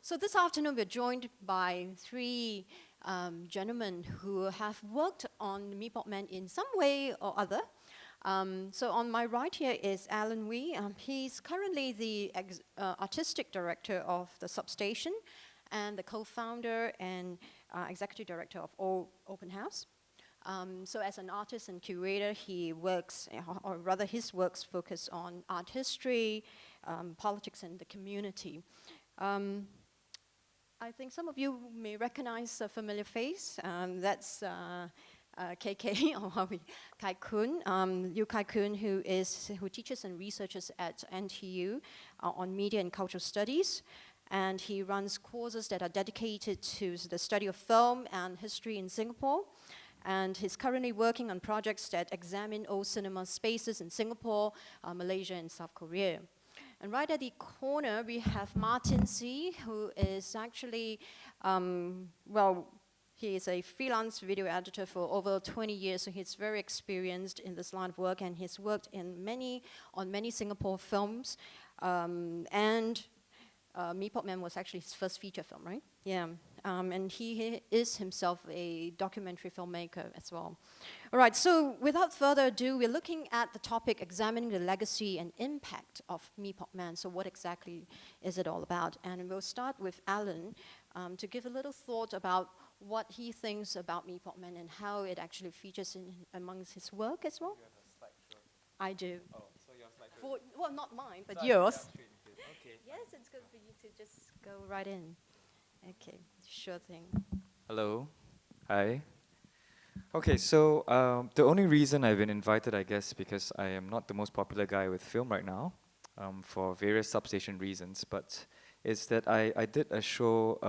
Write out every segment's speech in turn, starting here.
So this afternoon we're joined by three gentlemen who have worked on Mee Pok Man in some way or other. So on my right here is Liew. He's currently the artistic director of the Substation and the co-founder and executive director of Open House. So as an artist and curator, he works, or rather his works focus on art history, politics and the community. I think some of you may recognize a familiar face. That's KK, or Khiun, Khiun, who teaches and researches at NTU on media and cultural studies. And he runs courses that are dedicated to the study of film and history in Singapore. And he's currently working on projects that examine old cinema spaces in Singapore, Malaysia, and South Korea. And right at the corner, we have Martyn, who is actually, he is a freelance video editor for over 20 years, so he's very experienced in this line of work, and he's worked on many Singapore films. Mee Pok Man was actually his first feature film, right? Yeah. And he is himself a documentary filmmaker as well. All right, so without further ado, we're looking at the topic examining the legacy and impact of Mee Pok Man. So what exactly is it all about? And we'll start with Alan to give a little thought about what he thinks about Mee Pok Man and how it actually features amongst his work as well. You have a slideshow. I do. Oh, so your slideshow. Well, not mine, but so yours. Okay. Yes, it's good for you to just go right in. Okay, sure thing. Hello. Hi. Okay, so the only reason I've been invited, I guess, because I am not the most popular guy with film right now, for various Substation reasons, but is that I did a show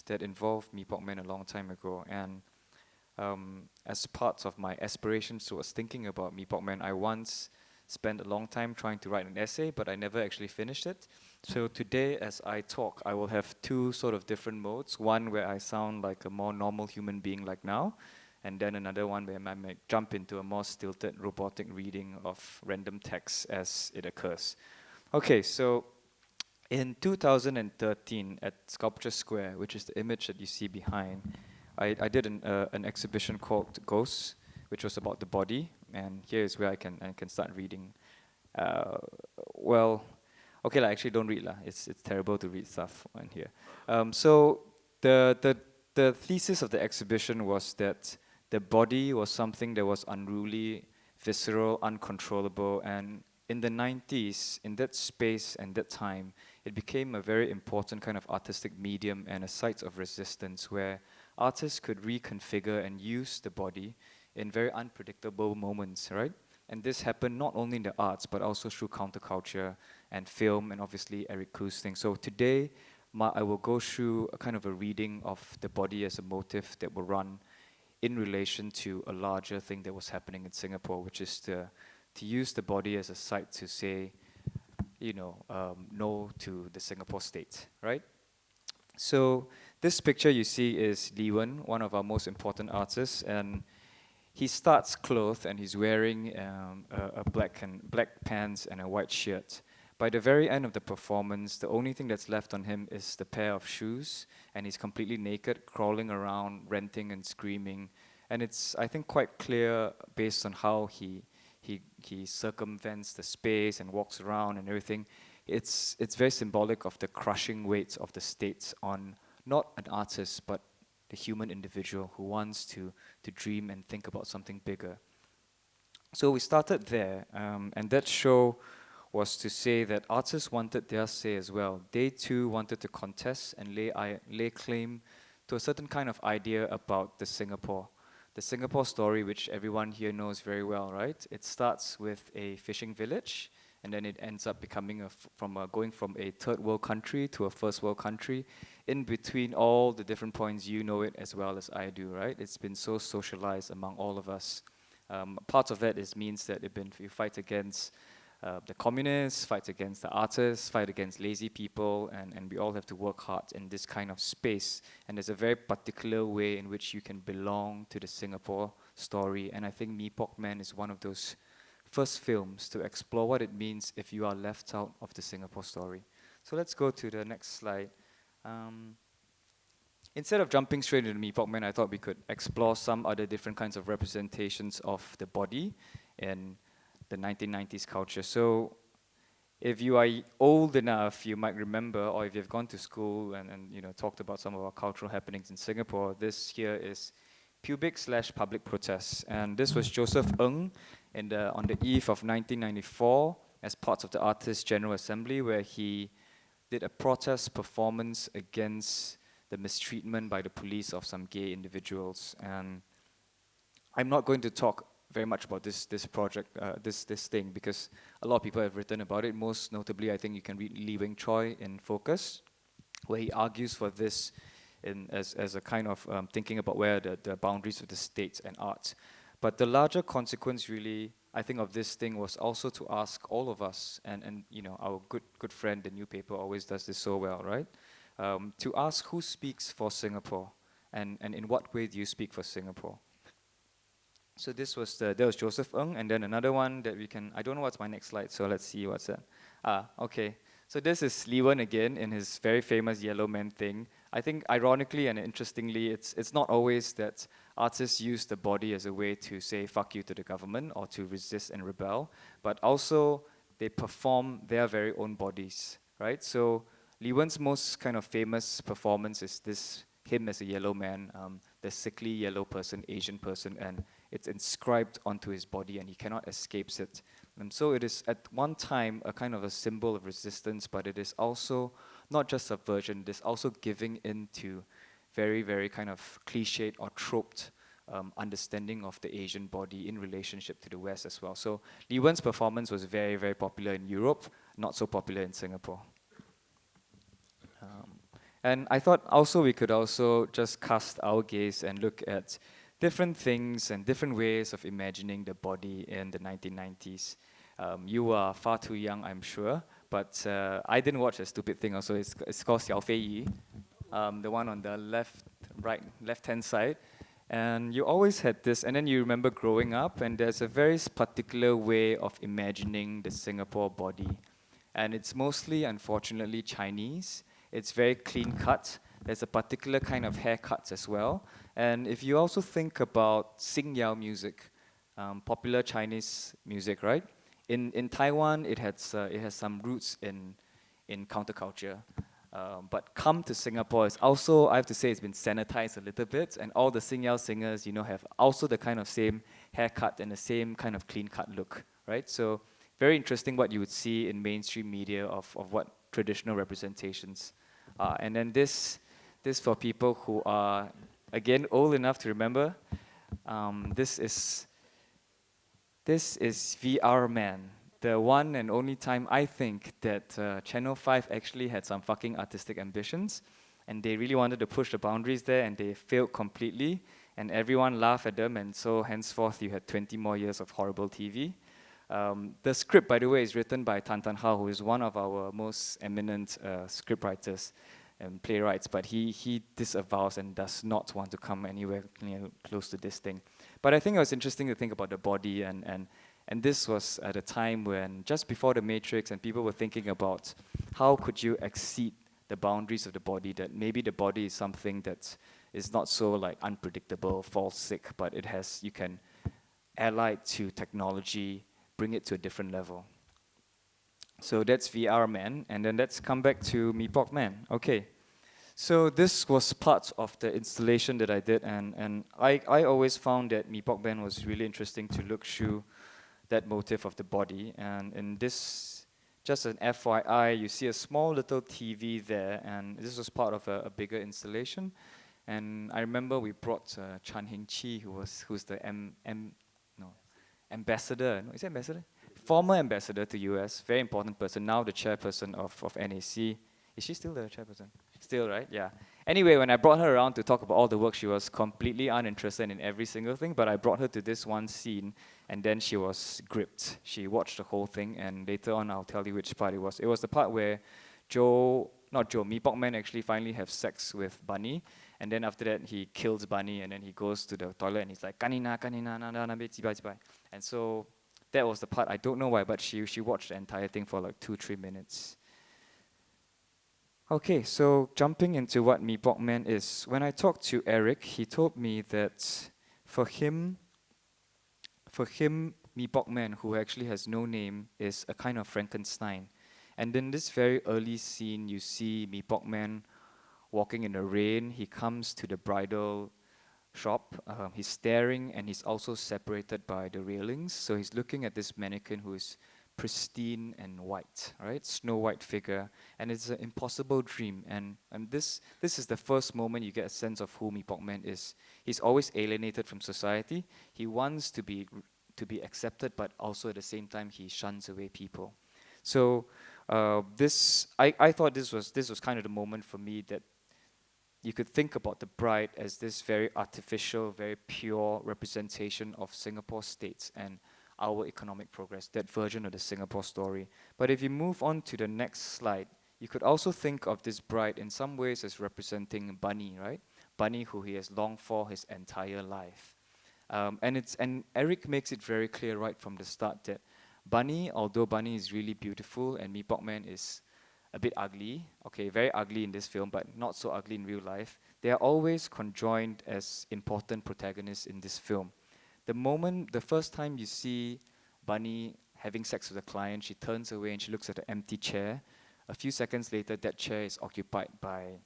that involved Mee Pok Man a long time ago, and as part of my aspirations towards thinking about Mee Pok Man, I once spent a long time trying to write an essay, but I never actually finished it. So today, as I talk, I will have two sort of different modes. One where I sound like a more normal human being like now, and then another one where I might jump into a more stilted robotic reading of random text as it occurs. Okay, so in 2013 at Sculpture Square, which is the image that you see behind, I did an exhibition called Ghosts, which was about the body, and here is where I can start reading. Okay, actually don't read lah. It's terrible to read stuff on here. So the thesis of the exhibition was that the body was something that was unruly, visceral, uncontrollable, and in the 90s, in that space and that time, it became a very important kind of artistic medium and a site of resistance where artists could reconfigure and use the body in very unpredictable moments, right? And this happened not only in the arts, but also through counterculture and film, and obviously Eric Khoo's thing. So today, I will go through a kind of a reading of the body as a motif that will run in relation to a larger thing that was happening in Singapore, which is to use the body as a site to say, no to the Singapore state, right? So this picture you see is Liew, one of our most important artists, and he starts clothed and he's wearing a black pants and a white shirt. By the very end of the performance, the only thing that's left on him is the pair of shoes, and he's completely naked, crawling around, ranting and screaming. And it's, I think, quite clear based on how he circumvents the space and walks around and everything. It's very symbolic of the crushing weight of the state on not an artist, but the human individual who wants to dream and think about something bigger. So we started there, and that show was to say that artists wanted their say as well. They too wanted to contest and lay claim to a certain kind of idea about the Singapore story, which everyone here knows very well, right? It starts with a fishing village, and then it ends up becoming going from a third world country to a first world country. In between all the different points, you know it as well as I do, right? It's been so socialized among all of us. Part of that means that you fight against the communists, fight against the artists, fight against lazy people, and we all have to work hard in this kind of space. And there's a very particular way in which you can belong to the Singapore story, and I think Mee Pok Man is one of those first films to explore what it means if you are left out of the Singapore story. So let's go to the next slide. Instead of jumping straight into Mee Pok Man, I thought we could explore some other different kinds of representations of the body in the 1990s culture. So if you are old enough, you might remember, or if you've gone to school and you know talked about some of our cultural happenings in Singapore, this here is pubic/public protests. And this was Joseph Ng on the eve of 1994 as part of the Artists' General Assembly, where he did a protest performance against the mistreatment by the police of some gay individuals. And I'm not going to talk very much about this project, this thing, because a lot of people have written about it. Most notably, I think you can read Liew Choi in Focus, where he argues for this as a kind of thinking about where the boundaries of the state and art. But the larger consequence, really, I think, of this thing was also to ask all of us, and you know, our good friend, the new paper, always does this so well, right? To ask who speaks for Singapore, and in what way do you speak for Singapore? So that was Joseph Ng, and then another one that we can, I don't know what's my next slide, so let's see what's that. Okay. So this is Liew again in his very famous yellow man thing. I think ironically and interestingly, it's not always that artists use the body as a way to say fuck you to the government or to resist and rebel, but also they perform their very own bodies, right? So Liwen's most kind of famous performance is this, him as a yellow man, the sickly yellow person, Asian person, and it's inscribed onto his body and he cannot escape it. So it is at one time a kind of a symbol of resistance, but it is also not just subversion, it is also giving in to very, very kind of cliched or troped understanding of the Asian body in relationship to the West as well. So Liewen's performance was very, very popular in Europe, not so popular in Singapore. And I thought also we could also just cast our gaze and look at different things and different ways of imagining the body in the 1990s. You are far too young, I'm sure, but I didn't watch a stupid thing also. It's called Xiao Fei Yi, the one on the left-hand side. And you always had this, and then you remember growing up, and there's a very particular way of imagining the Singapore body. And it's mostly, unfortunately, Chinese. It's very clean cut. There's a particular kind of haircuts as well. And if you also think about Xingyao music, popular Chinese music, right? In Taiwan, it has some roots in counterculture. But come to Singapore, it's also, I have to say, it's been sanitized a little bit. And all the Xingyao singers, you know, have also the kind of same haircut and the same kind of clean cut look, right? So very interesting what you would see in mainstream media of what traditional representations are. And then this for people who are, again, old enough to remember, this is VR Man, the one and only time I think that Channel 5 actually had some fucking artistic ambitions, and they really wanted to push the boundaries there, and they failed completely, and everyone laughed at them, and so henceforth you had 20 more years of horrible TV. The script, by the way, is written by Tan Tan Hao, who is one of our most eminent scriptwriters and playwrights, but he disavows and does not want to come anywhere close to this thing. But I think it was interesting to think about the body, and this was at a time when, just before the Matrix, and people were thinking about how could you exceed the boundaries of the body, that maybe the body is something that is not so like unpredictable, fall sick, but it has, you can ally it to technology, bring it to a different level. So that's VR Man, and then let's come back to Mee Pok Man. Okay, so this was part of the installation that I did, and I always found that Mee Pok Man was really interesting to look through that motif of the body. And in this, just an FYI, you see a small little TV there, and this was part of a bigger installation. And I remember we brought Chan Hing Chi, who's the ambassador. No, is it ambassador? Former ambassador to US, very important person, now the chairperson of NAC. Is she still the chairperson? Still, right? Yeah. Anyway, when I brought her around to talk about all the work, she was completely uninterested in every single thing, but I brought her to this one scene, and then she was gripped. She watched the whole thing, and later on I'll tell you which part it was. It was the part where Mee Pok Man actually finally have sex with Bunny, and then after that he kills Bunny, and then he goes to the toilet and he's like, kanina, kanina, na na na, zibai. And so that was the part, I don't know why, but she watched the entire thing for like 2-3 minutes. Okay, so jumping into what Mee Pok Man is, when I talked to Eric, he told me that for him, Mee Pok Man, who actually has no name, is a kind of Frankenstein. And in this very early scene, you see Mee Pok Man walking in the rain. He comes to the bridal shop. He's staring, and he's also separated by the railings. So he's looking at this mannequin who is pristine and white, right? Snow White figure, and it's an impossible dream. And this is the first moment you get a sense of who Mee Pok Man is. He's always alienated from society. He wants to be accepted, but also at the same time he shuns away people. So I thought this was kind of the moment for me that you could think about the bride as this very artificial, very pure representation of Singapore states and our economic progress, that version of the Singapore story. But if you move on to the next slide, you could also think of this bride in some ways as representing Bunny, right? Bunny, who he has longed for his entire life. And Eric makes it very clear right from the start that Bunny, although Bunny is really beautiful and Mee Pok Man is a bit ugly, okay, very ugly in this film, but not so ugly in real life, they are always conjoined as important protagonists in this film. The first time you see Bunny having sex with a client, she turns away and she looks at an empty chair. A few seconds later, that chair is occupied by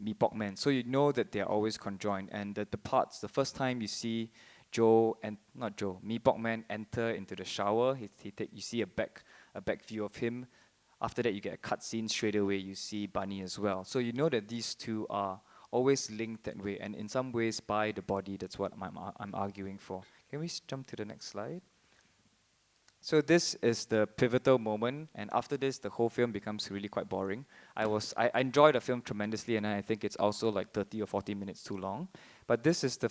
Mee Pok Man. So you know that they are always conjoined. And the first time you see Mee Pok Man enter into the shower, you see a back view of him. After that, you get a cutscene straight away. You see Bunny as well. So you know that these two are always linked that way, and in some ways by the body. That's what I'm arguing for. Can we jump to the next slide? So this is the pivotal moment, and after this, the whole film becomes really quite boring. I enjoyed the film tremendously, and I think it's also like 30 or 40 minutes too long. But this is the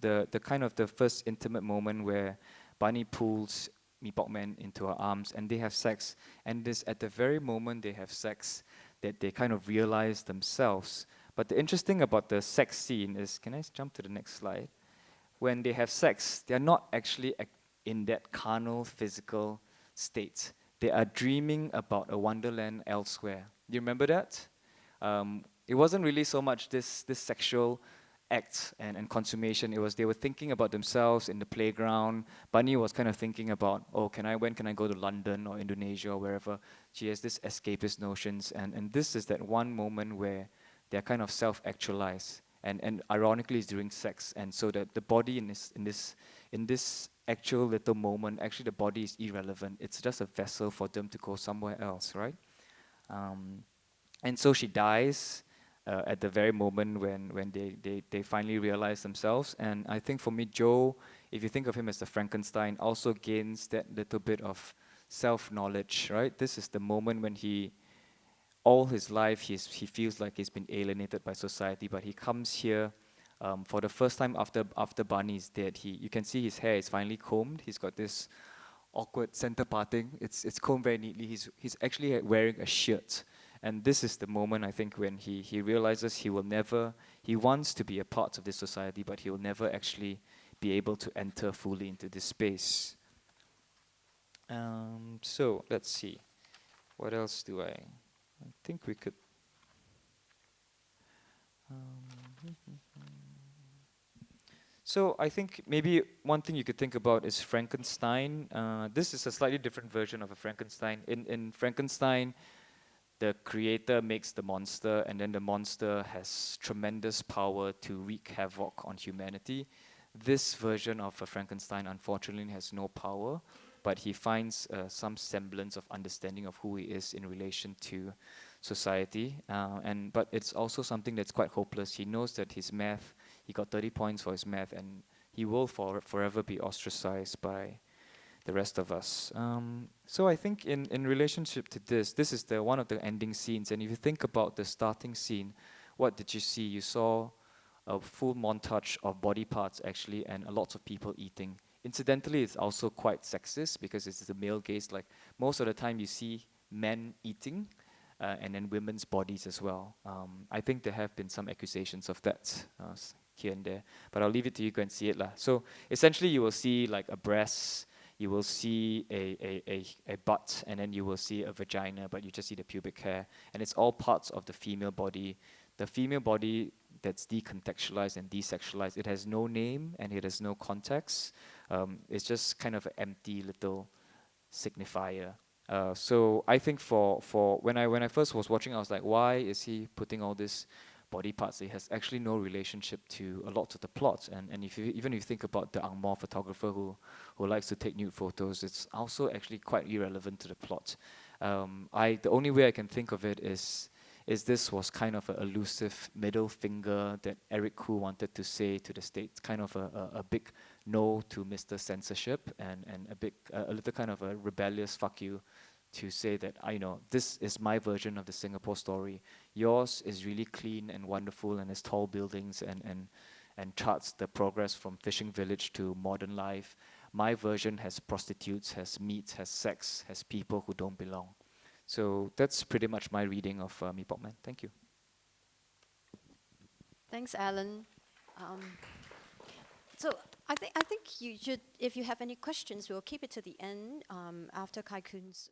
the kind of the first intimate moment where Bunny pulls Mee Pok Man into her arms, and they have sex. And this at the very moment they have sex, that they kind of realize themselves. But the interesting about the sex scene is, can I jump to the next slide? When they have sex, they are not actually in that carnal, physical state. They are dreaming about a wonderland elsewhere. Do you remember that? It wasn't really so much this sexual act and consummation. It was they were thinking about themselves in the playground. Bunny was kind of thinking about, oh, when can I go to London or Indonesia or wherever? She has this escapist notions, and this is that one moment where they're kind of self-actualized. And ironically, it's during sex, and so that the body in this actual little moment, actually the body is irrelevant. It's just a vessel for them to go somewhere else, right? And so she dies at the very moment when they finally realize themselves. And I think for me, Joe, if you think of him as the Frankenstein, also gains that little bit of self-knowledge, right? This is the moment when all his life, he feels like he's been alienated by society, but he comes here for the first time after Barney is dead. You can see his hair is finally combed. He's got this awkward center parting. It's combed very neatly. He's actually wearing a shirt, and this is the moment I think when he realizes he wants to be a part of this society, but he will never actually be able to enter fully into this space. So let's see, what else do I think we could. So I think maybe one thing you could think about is Frankenstein. This is a slightly different version of a Frankenstein. In Frankenstein, the creator makes the monster, and then the monster has tremendous power to wreak havoc on humanity. This version of a Frankenstein, unfortunately, has no power, but he finds some semblance of understanding of who he is in relation to society. But it's also something that's quite hopeless. He knows that he got 30 points for his math, and he will forever be ostracized by the rest of us. So I think in relationship to this is one of the ending scenes. And if you think about the starting scene, what did you see? You saw a full montage of body parts actually, and a lot of people eating. Incidentally, it's also quite sexist because it's the male gaze. Like most of the time, you see men eating, and then women's bodies as well. I think there have been some accusations of that here and there, but I'll leave it to you, go and see it lah. So essentially, you will see like a breast, you will see a butt, and then you will see a vagina, but you just see the pubic hair, and it's all parts of the female body. The female body that's decontextualized and desexualized, it has no name and it has no context. It's just kind of an empty little signifier. So I think for when I first was watching, I was like, why is he putting all this body parts? It has actually no relationship to a lot of the plot. And if you even if you think about the Ang Mo photographer who likes to take nude photos, it's also actually quite irrelevant to the plot. The only way I can think of it is this was kind of an elusive middle finger that Eric Koo wanted to say to the state, kind of a big no to Mr. Censorship, and a little kind of a rebellious fuck you to say that, I know this is my version of the Singapore story. Yours is really clean and wonderful and has tall buildings and charts the progress from fishing village to modern life. My version has prostitutes, has meat, has sex, has people who don't belong. So that's pretty much my reading of Mee Pok Man. Thank you. Thanks, Alan. So I think you should, if you have any questions, we'll keep it to the end after Kai Kun's